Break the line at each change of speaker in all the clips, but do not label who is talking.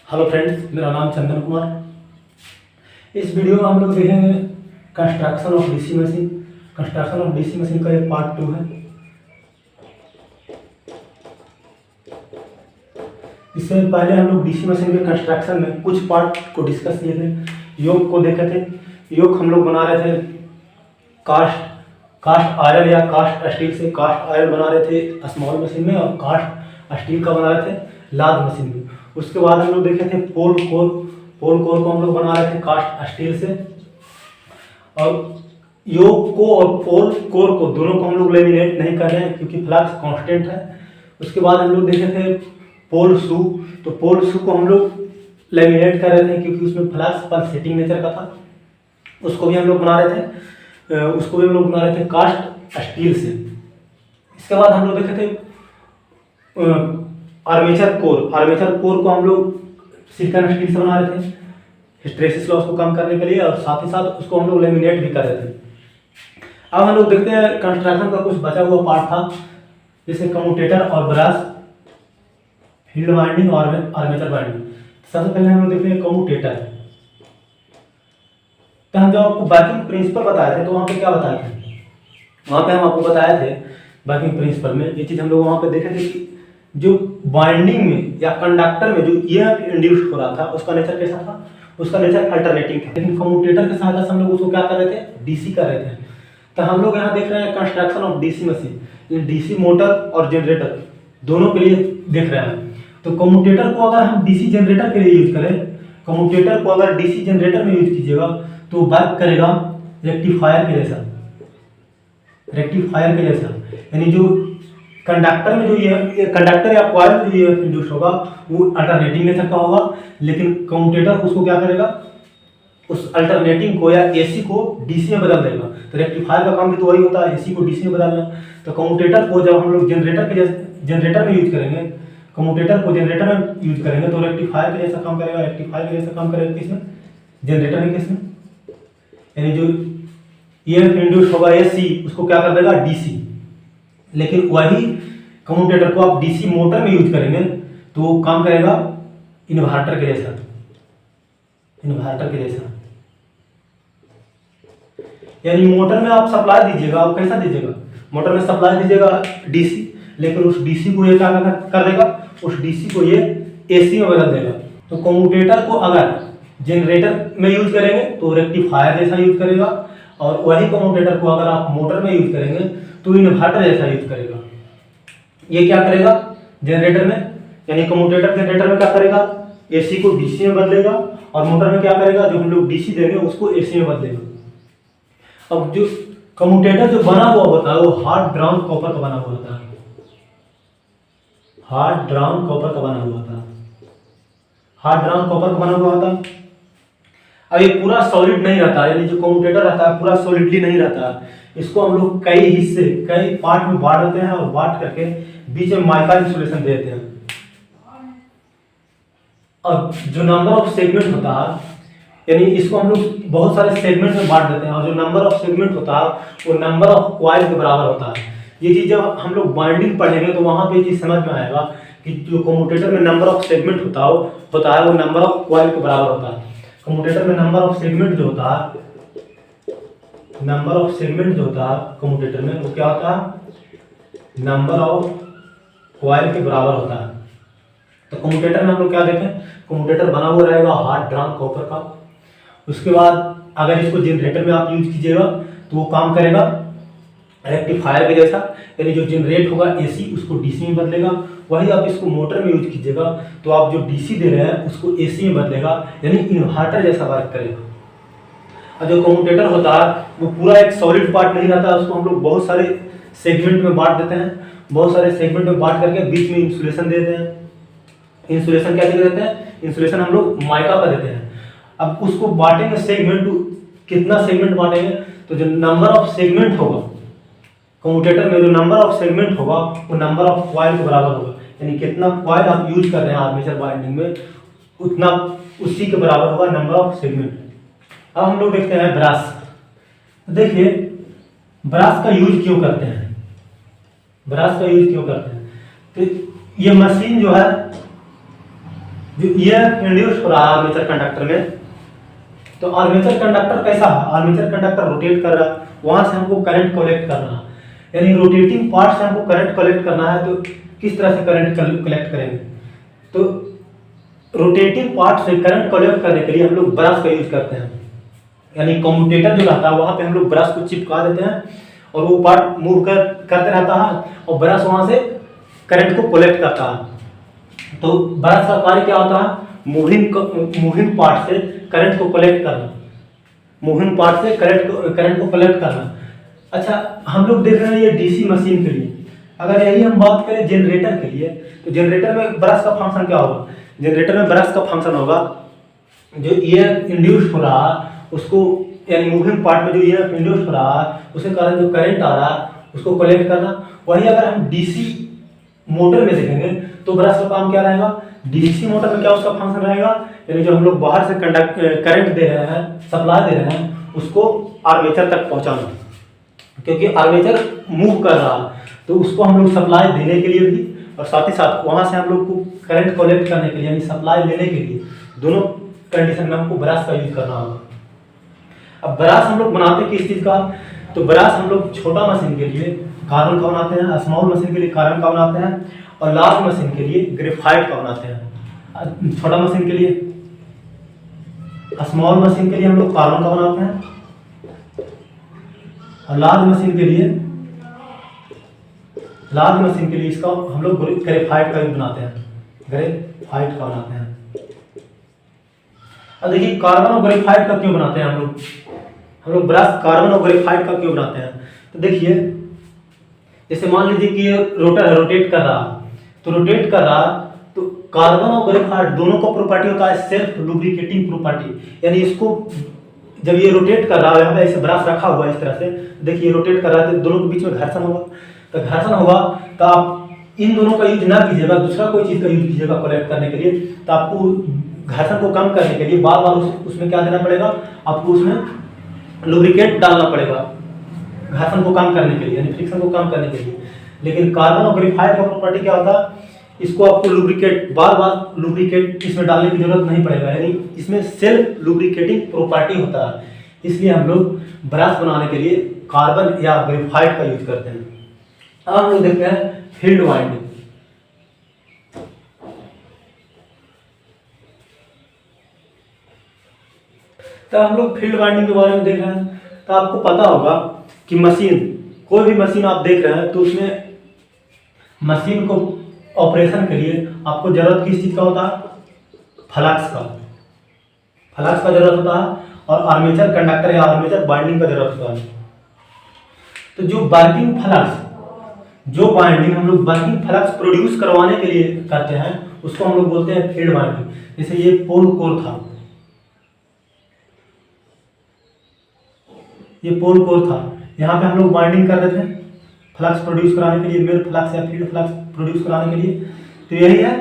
Hello friends, मेरा नाम चंदन कुमार। इस वीडियो में हम लोग देखेंगे construction of DC machine. Construction of DC machine का ये पार्ट 2 है। इससे पहले हम लोग डीसी मशीन के कंस्ट्रक्शन में कुछ पार्ट को डिस्कस किए थे। योक को देखे थे। योक हम लोग बना रहे थे कास्ट आयरन या कास्ट स्टील से। कास्ट आयरन बना रहे थे स्मॉल मशीन में और कास्ट स्टील का बना रहे थे लार्ज मशीन में। उसके बाद हम लोग देखे थे पोल कोर को हम लोग बना रहे थे कास्ट स्टील से। और योक को और पोल कोर को दोनों को हम लोग लेमिनेट नहीं कर रहे हैं क्योंकि फ्लक्स कांस्टेंट है। उसके बाद हम लोग देखे थे पोल शू। तो पोल शू को हम लोग लेमिनेट कर रहे थे क्योंकि उसमें फ्लक्स पल्सेटिंग नेचर का था। उसको भी हम लोग बना रहे थे कास्ट स्टील से। इसके बाद हम लोग देखे थे आर्मेचर कोर को हम लोग सिलिकॉन स्टील से बना रहे थे हिस्टैरिसीस लॉस को कम करने के लिए, और साथ ही साथ उसको हम लोग लेमिनेट भी कर रहे थे। अब हम लोग देखते हैं कंस्ट्रक्शन का कुछ बचा हुआ पार्ट था, जैसे कम्यूटेटर और ब्रश, फील्ड वाइंडिंग और आर्मेचर वाइंडिंग। सबसे पहले हम लोग देखते हैं कम्यूटेटर। तो हम जब आपको वर्किंग प्रिंसिपल बताए थे तो वहाँ पे क्या बताए थे? वहाँ पे हम आपको बताए थे वर्किंग प्रिंसिपल में ये चीज़ हम लोग वहाँ पे देखे थे कि जो वाइंडिंग में या कंडक्टर में जो ईएमएफ इंड्यूस हो रहा था उसका नेचर कैसा था? उसका नेचर अल्टरनेटिंग था। लेकिन कम्यूटेटर के सहायता से हम लोग उसको क्या कर रहे थे? डीसी कर रहे थे। तो हम लोग यहाँ देख रहे हैं construction of DC machine. DC motor और जनरेटर दोनों के लिए देख रहे हैं। तो कम्यूटेटर को अगर हम डीसी जनरेटर के लिए यूज करें, कम्यूटेटर को अगर डीसी जनरेटर में यूज कीजिएगा तो वर्क करेगा रेक्टिफायर के जैसा। यानी जो कंडक्टर में जो ये कंडक्टर या कॉइल में जो ये इंड्यूस होगा वो अल्टरनेटिंग नेचर का होगा, लेकिन कम्यूटेटर उसको क्या करेगा? उस अल्टरनेटिंग को या एसी को डीसी में बदल देगा। तो रेक्टिफायर का काम भी तो वही होता है, एसी को डीसी में बदलना। तो कम्यूटेटर को जब हम लोग जनरेटर में यूज करेंगे, तो रेक्टिफायर का जैसा काम करेगा। किसमें? जनरेटर में। किसमें? यानी जो ईएमएफ इंड्यूस होगा एसी, उसको क्या कर देगा? डीसी। लेकिन वही कम्यूटेटर को आप डीसी मोटर में यूज करेंगे तो वो काम करेगा इन्वर्टर के जैसा। यानी मोटर में आप सप्लाई दीजिएगा, आप कैसा दीजिएगा? मोटर में सप्लाई दीजिएगा डीसी, लेकिन उस डीसी को ये क्या कर देगा? उस डीसी को ये एसी में बदल देगा। तो कम्यूटेटर को अगर जनरेटर में यूज करेंगे तो रेक्टिफायर जैसा यूज करेगा, और वही कम्यूटेटर को अगर आप मोटर में यूज करेंगे तो इन्वर्टर जैसा यूज करेगा। ये क्या करेगा जनरेटर में? यानी कम्यूटेटर जनरेटर में क्या करेगा? एसी को डीसी में बदलेगा, और मोटर में क्या करेगा? जो हम लोग डीसी देंगे उसको एसी में बदलेगा। अब जो कम्यूटेटर जो बना हुआ होता है वो हार्ड ड्राउन कॉपर का बना हुआ होता है। हार्ड ड्राउन कॉपर का बना हुआ होता है। अब ये पूरा सॉलिड नहीं रहता, यानी जो कम्यूटेटर रहता है पूरा सॉलिडली नहीं रहता। इसको हम लोग कई पार्ट में बांट देते हैं, और बांट करके बीच में माइका इंसुलेशन देते हैं। और जो नंबर ऑफ सेगमेंट होता है, यानी इसको हम लोग बहुत सारे सेगमेंट में बांट देते हैं, और जो नंबर ऑफ सेगमेंट होता है वो नंबर ऑफ कॉइल के बराबर होता है। ये चीज जब हम लोग बाइंडिंग पढ़ेंगे तो वहां पे ये चीज समझ में आएगा कि जो कम्यूटेटर में नंबर ऑफ सेगमेंट होता है वो नंबर ऑफ कॉइल के बराबर होता है। कम्यूटेटर में नंबर ऑफ सेगमेंट जो होता है कम्यूटेटर में वो क्या होता है? नंबर ऑफ कॉइल के बराबर होता है। तो कम्यूटेटर में हम लोग क्या देखें? कम्यूटेटर बना हुआ रहेगा हार्ड ड्राउन कॉपर का। उसके बाद अगर इसको जनरेटर में आप यूज कीजिएगा तो वो काम करेगा रेक्टिफायर के जैसा। यानी जो जनरेट होगा एसी उसको डीसी में बदलेगा। वही आप इसको मोटर में यूज कीजिएगा तो आप जो डीसी दे रहे हैं उसको एसी में बदलेगा, यानी इन्वर्टर जैसा वर्क करेगा। और जो कम्यूटेटर होता है वो पूरा एक सॉलिड पार्ट नहीं रहता, उसको हम लोग बहुत सारे सेगमेंट में बांट देते हैं। बहुत सारे सेगमेंट में बांट करके बीच में इंसुलेशन दे देते हैं। इंसुलेशन क्या देते हैं? इंसुलेशन हम लोग माइका का देते हैं। अब उसको बांटेंगे सेगमेंट, कितना सेगमेंट बांटेंगे? तो जो नंबर ऑफ सेगमेंट होगा कम्यूटेटर में, जो नंबर ऑफ सेगमेंट होगा वो नंबर ऑफ कॉइल के बराबर होगा। यानी कितना कॉइल आप यूज कर रहे हैं आर्मेचर वाइंडिंग में, उतना उसी के बराबर होगा नंबर ऑफ सेगमेंट। अब हम लोग देखते हैं ब्रश। देखिए ब्रश का यूज क्यों करते हैं? तो ये मशीन जो है जो ईएमएफ इंड्यूस हो रहा है आर्मेचर कंडक्टर में, तो आर्मेचर कंडक्टर कैसा है, आर्मेचर कंडक्टर रोटेट कर रहा है, वहां से हमको करंट कलेक्ट करना है, यानी रोटेटिंग पार्ट से हमको करंट कलेक्ट करना है। तो किस तरह से करंट कलेक्ट करेंगे, तो रोटेटिंग पार्ट से करंट कलेक्ट करने के लिए हम लोग ब्रश का यूज करते हैं, यानी कम्यूटेटर जो रहता है वहां पे हम लोग ब्रश को चिपका देते हैं और वो पार्ट मूव करते रहता है और ब्रश वहां से करंट को कलेक्ट करता है। तो ब्रश का कार्य क्या होता है, मूविंग पार्ट से करंट को कलेक्ट करना, मूविंग पार्ट से करंट को कलेक्ट करना। अच्छा, हम लोग देख रहे हैं ये डीसी मशीन के लिए। अगर यही हम बात करें जनरेटर के लिए, तो जनरेटर में ब्रश का फंक्शन क्या होगा, जनरेटर में ब्रश का फंक्शन होगा जो ईएमएफ इंड्यूस हो रहा है उसको, यानी मूविंग पार्ट में जो ईएमएफ इंड्यूस हो रहा है उसके कारण जो करंट आ रहा है उसको कलेक्ट करना। वही अगर हम डीसी मोटर में देखेंगे तो ब्रश का काम क्या रहेगा, डीसी मोटर में क्या उसका फंक्शन रहेगा, यानी जो हम लोग बाहर से करंट दे रहे हैं, सप्लाई दे रहे हैं, उसको आर्मेचर तक पहुंचाना, क्योंकि आर्मेचर मूव कर रहा है तो उसको हम लोग सप्लाई देने के लिए भी और साथ ही साथ वहां से हम लोग को करंट कलेक्ट करने के लिए यानी सप्लाई लेने के लिए, दोनों कंडीशन में हमको ब्रश का यूज करना होगा। अब ब्रश हम लोग बनाते किस चीज का, तो ब्रश हम लोग छोटा मशीन के लिए कार्बन का बनाते हैं, स्मॉल मशीन के लिए कार्बन का बनाते हैं और लार्ज मशीन के लिए ग्रेफाइट का बनाते हैं। छोटा मशीन के लिए, स्मॉल मशीन के लिए हम लोग कार्बन का बनाते हैं और लार्ज मशीन के लिए इसका हम लोग ग्रेफाइट का भी बनाते हैं, ग्रेफाइट का बनाते हैं। अब देखिए कार्बन और ग्रेफाइट का क्यों बनाते हैं हम लोग ब्रश कार्बन और ग्रेफाइट का क्यों बनाते हैं, तो देखिए जैसे मान लीजिए कि ये रोटेट कर रहा, तो रोटेट कर रहा तो कार्बन और ग्रेफाइट दोनों का प्रॉपर्टी होता है सेल्फ लुब्रिकेटिंग प्रॉपर्टी, यानी इसको जब ये रोटेट कर रहा है, यहाँ पे ऐसे ब्रश रखा हुआ है इस तरह से, देखिए रोटेट कर रहा है तो दोनों के बीच में घर्षण होगा, तो घर्षण होगा तो आप इन दोनों का यूज ना कीजिएगा, दूसरा कोई चीज का यूज कीजिएगा कलेक्ट करने के लिए, तो आपको घर्षण को कम करने के लिए बार बार उसमें क्या देना पड़ेगा, आपको उसमें लुब्रिकेट डालना पड़ेगा घर्षण को कम करने के लिए, यानी फ्रिक्शन को कम करने के लिए। लेकिन कार्बन और ग्रेफाइट का प्रॉपर्टी क्या होता है, इसको आपको लुब्रिकेट बार बार लुब्रिकेट इसमें डालने की जरूरत नहीं पड़ेगा, यानी इसमें सेल्फ लुब्रिकेटिंग प्रॉपर्टी होता है, इसलिए हम लोग ब्रश बनाने के लिए कार्बन या ग्रेफाइट का यूज करते हैं। अब हम लोग देखते हैं फील्ड वाइंडिंग। तो हम लोग फील्ड वाइंडिंग के बारे में देख रहे हैं, तो आपको पता होगा कि मशीन, कोई भी मशीन आप देख रहे हैं तो उसमें मशीन को ऑपरेशन के लिए आपको जरूरत किस चीज का होता है, फ्लक्स का जरूरत होता है और आर्मेचर कंडक्टर या आर्मेचर बाइंडिंग का जरूरत होता है। तो जो वर्किंग फ्लक्स, जो बाइंडिंग हम लोग वर्किंग फ्लक्स प्रोड्यूस करवाने के लिए करते हैं उसको हम लोग बोलते हैं फील्ड वाइंडिंग। जैसे ये पोल कोर था, ये पोल कोर था, यहाँ पे हम लोग बाइंडिंग कर रहे थे फ्लक्स प्रोड्यूस कराने के लिए, मेल फ्लक्स या फील्ड फ्लक्स प्रोड्यूस कराने के लिए, तो यही है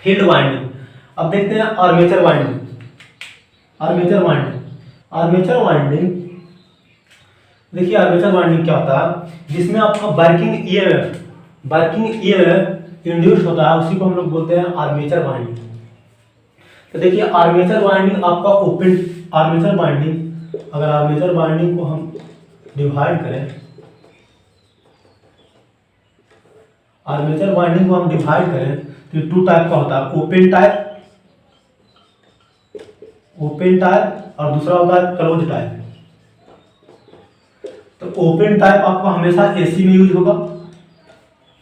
फील्ड वाइंडिंग। अब देखते हैं आर्मेचर वाइंडिंग। आर्मेचर वाइंडिंग देखिए आर्मेचर वाइंडिंग क्या होता है, जिसमें आपका वर्किंग ईएमएफ इंड्यूस होता है, उसी को हम लोग बोलते हैं आर्मेचर वाइंडिंग। तो देखिए आर्मेचर वाइंडिंग आपका ओपन आर्मेचर वाइंडिंग, अगर आर्मेचर वाइंडिंग को हम डिवाइड करें, आर्मेचर वाइंडिंग को हम डिवाइड करें तो टू टाइप का होता है, ओपन टाइप और दूसरा होता है क्लोज टाइप। तो ओपन टाइप आपका हमेशा एसी में यूज होगा,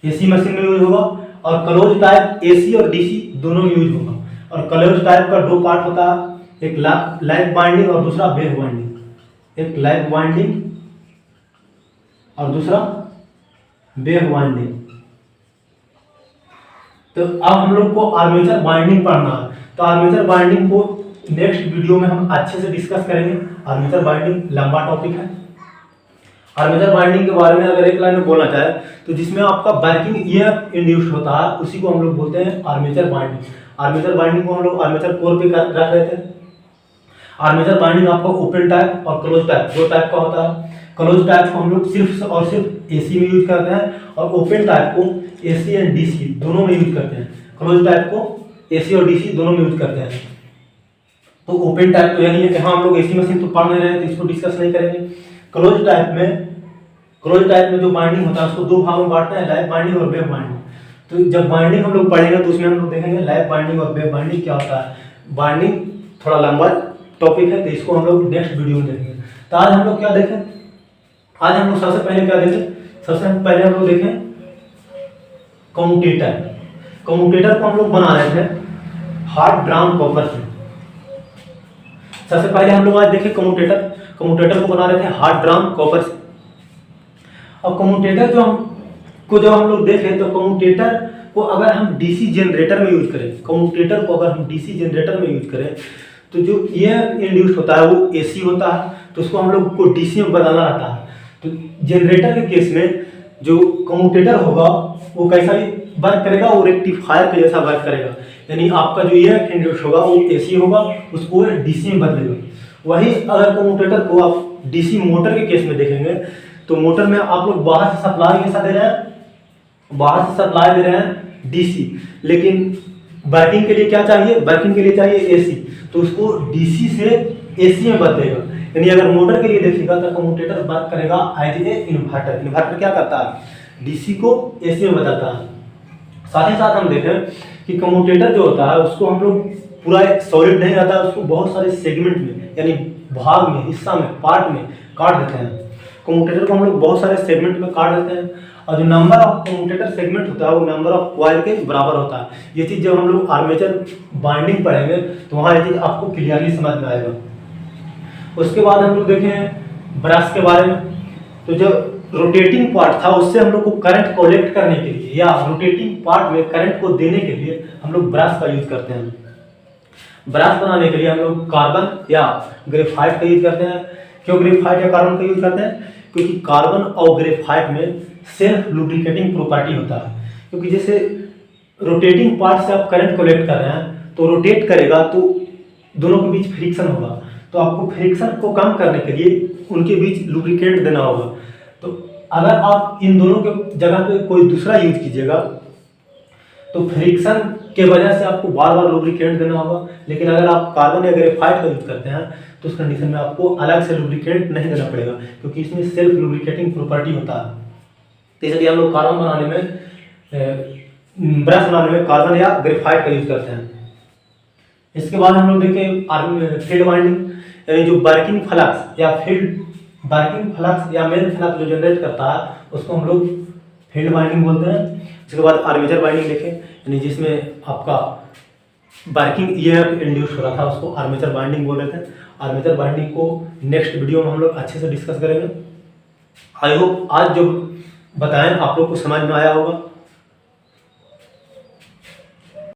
एसी मशीन में यूज होगा, और क्लोज टाइप एसी और डीसी दोनों में यूज होगा। और क्लोज टाइप का दो पार्ट होता है, एक लैप वाइंडिंग और दूसरा वेव वाइंडिंग, एक लैप वाइंडिंग और दूसरा वेव वाइंडिंग। तो अब हम लोग को आर्मेचर वाइंडिंग पढ़ना है, तो आर्मेचर वाइंडिंग को नेक्स्ट वीडियो में हम अच्छे से डिस्कस करेंगे। आर्मेचर वाइंडिंग लंबा टॉपिक है। आर्मेचर वाइंडिंग के बारे में अगर एक लाइन में बोलना चाहे तो जिसमें आपका वर्किंग ईएमएफ इंड्यूस होता है उसी को हम लोग बोलते हैं आर्मेचर वाइंडिंग। आर्मेचर वाइंडिंग को हम लोग आर्मेचर कोर पे रख रहे थे। आर्मेचर वाइंडिंग आपका ओपन टाइप और क्लोज टाइप दो टाइप का होता है। क्लोज टाइप को हम लोग सिर्फ और सिर्फ एसी में यूज करते हैं और ओपन टाइप को एसी एंड डीसी दोनों में यूज करते हैं। क्लोज टाइप को एसी और डीसी दोनों में यूज करते हैं। तो ओपन टाइप तो यानी है कि हाँ हम लोग एसी मशीन तो पढ़ नहीं रहे हैं तो इसको डिस्कस नहीं करेंगे। क्लोज टाइप में जो बाइंडिंग होता है उसको दो भागों में बांटते हैं, लाइव बाइंडिंग और वेव बाइंडिंग। तो जब बाइंडिंग हम लोग पढ़ेंगे तो उसमें हम लोग देखेंगे लाइव बाइंडिंग और वेव बाइंडिंग क्या होता है। बाइंडिंग थोड़ा लंबा टॉपिक है तो इसको हम लोग नेक्स्ट वीडियो में देखेंगे। तो आज हम लोग क्या देखें, आज हम लोग सबसे पहले क्या देखें, सबसे पहले हम लोग देखें कम्यूटेटर। कम्यूटेटर को हम लोग बना रहे थे हार्ड ड्राम कॉपर से। सबसे पहले हम लोग आज देखें कम्यूटेटर को बना रहे थे हार्ड ड्राम कॉपर से। और कम्यूटेटर जब हम लोग देखें तो कम्यूटेटर को अगर हम डीसी जनरेटर में यूज करें, कम्यूटेटर को अगर हम डीसी जनरेटर में यूज करें तो जो ईएमएफ इंड्यूस्ड होता है वो एसी होता है, तो उसको हम लोग को डीसी में बदलना रहता है। तो जनरेटर के केस में जो कम्यूटेटर होगा वो कैसा भी वर्क करेगा, वो रेक्टिफायर के जैसा वर्क करेगा। यानी आपका जो ईएमएफ इंड्यूस्ड होगा वो एसी होगा, उसको डीसी में बदलेगा। वही अगर कम्यूटेटर को आप डीसी मोटर के केस में देखेंगे तो मोटर में आप लोग बाहर से सप्लाई कैसा दे रहे हैं, बाहर से सप्लाई दे रहे हैं डीसी, लेकिन वर्किंग के लिए क्या चाहिए, वर्किंग के लिए चाहिए एसी, तो उसको डीसी से एसी में बदलेगा। यानी अगर मोटर के लिए देखिएगा तो कम्यूटेटर वर्क करेगा एज ए इन्वर्टर। इन्वर्टर क्या करता है, डीसी को एसी में बदलता है। साथ ही साथ हम देखें कि कम्यूटेटर जो होता है उसको हम लोग पूरा एक सॉलिड नहीं रहता है, उसको बहुत सारे सेगमेंट में यानी भाग में, हिस्सा में, पार्ट में काट देते हैं। कम्यूटेटर को हम लोग बहुत सारे सेगमेंट में काट देते हैं और जो नंबर ऑफ कम्यूटेटर सेगमेंट होता है वो नंबर ऑफ कॉइल के बराबर होता है। ये चीज़ जब हम लोग आर्मेचर बाइंडिंग पढ़ेंगे तो वहाँ ये चीज़ आपको क्लियरली समझ में आएगा। उसके बाद हम लोग देखें ब्रश के बारे में। तो जो रोटेटिंग पार्ट था उससे हम लोग को करंट कलेक्ट करने के लिए या रोटेटिंग पार्ट में करंट को देने के लिए हम लोग ब्रश का यूज करते हैं। ब्रश बनाने के लिए हम लोग कार्बन या ग्रेफाइट का यूज करते हैं। क्यों ग्रेफाइट या कार्बन का यूज करते हैं, क्योंकि कार्बन और ग्रेफाइट में सेल्फ लुब्रिकेटिंग प्रॉपर्टी होता है। क्योंकि जैसे रोटेटिंग पार्ट से आप करंट कलेक्ट कर रहे हैं तो रोटेट करेगा तो दोनों के बीच फ्रिक्शन होगा, तो आपको फ्रिक्शन को कम करने के लिए उनके बीच लुब्रिकेंट देना होगा। तो अगर आप इन दोनों के जगह पे कोई दूसरा यूज कीजिएगा तो फ्रिक्शन के वजह से आपको बार बार लुब्रिकेंट देना होगा। लेकिन अगर आप कार्बन या ग्रेफाइट का यूज करते हैं तो उस कंडीशन में आपको अलग से लुब्रिकेंट नहीं देना पड़ेगा, क्योंकि इसमें सेल्फ लुब्रिकेटिंग प्रॉपर्टी होता है। तो इसलिए हम लोग कार्बन बनाने में, ब्रश बनाने में कार्बन या ग्रेफाइट का यूज करते हैं। इसके बाद हम लोग देखें फील्ड बाइंडिंग, यानी जो वर्किंग फ्लक्स या मेन फ्लक्स जो जनरेट करता है उसको हम लोग फील्ड बाइंडिंग बोलते हैं। इसके बाद आर्मेचर बाइंडिंग देखें, यानी जिसमें आपका वर्किंग ईएमएफ इंड्यूस हो रहा था उसको आर्मेचर बाइंडिंग बोल रहे थे। आर्मेचर बाइंडिंग को नेक्स्ट वीडियो में हम लोग अच्छे से डिस्कस करेंगे। आई होप आज जो बताएं आप लोग को समझ में आया होगा।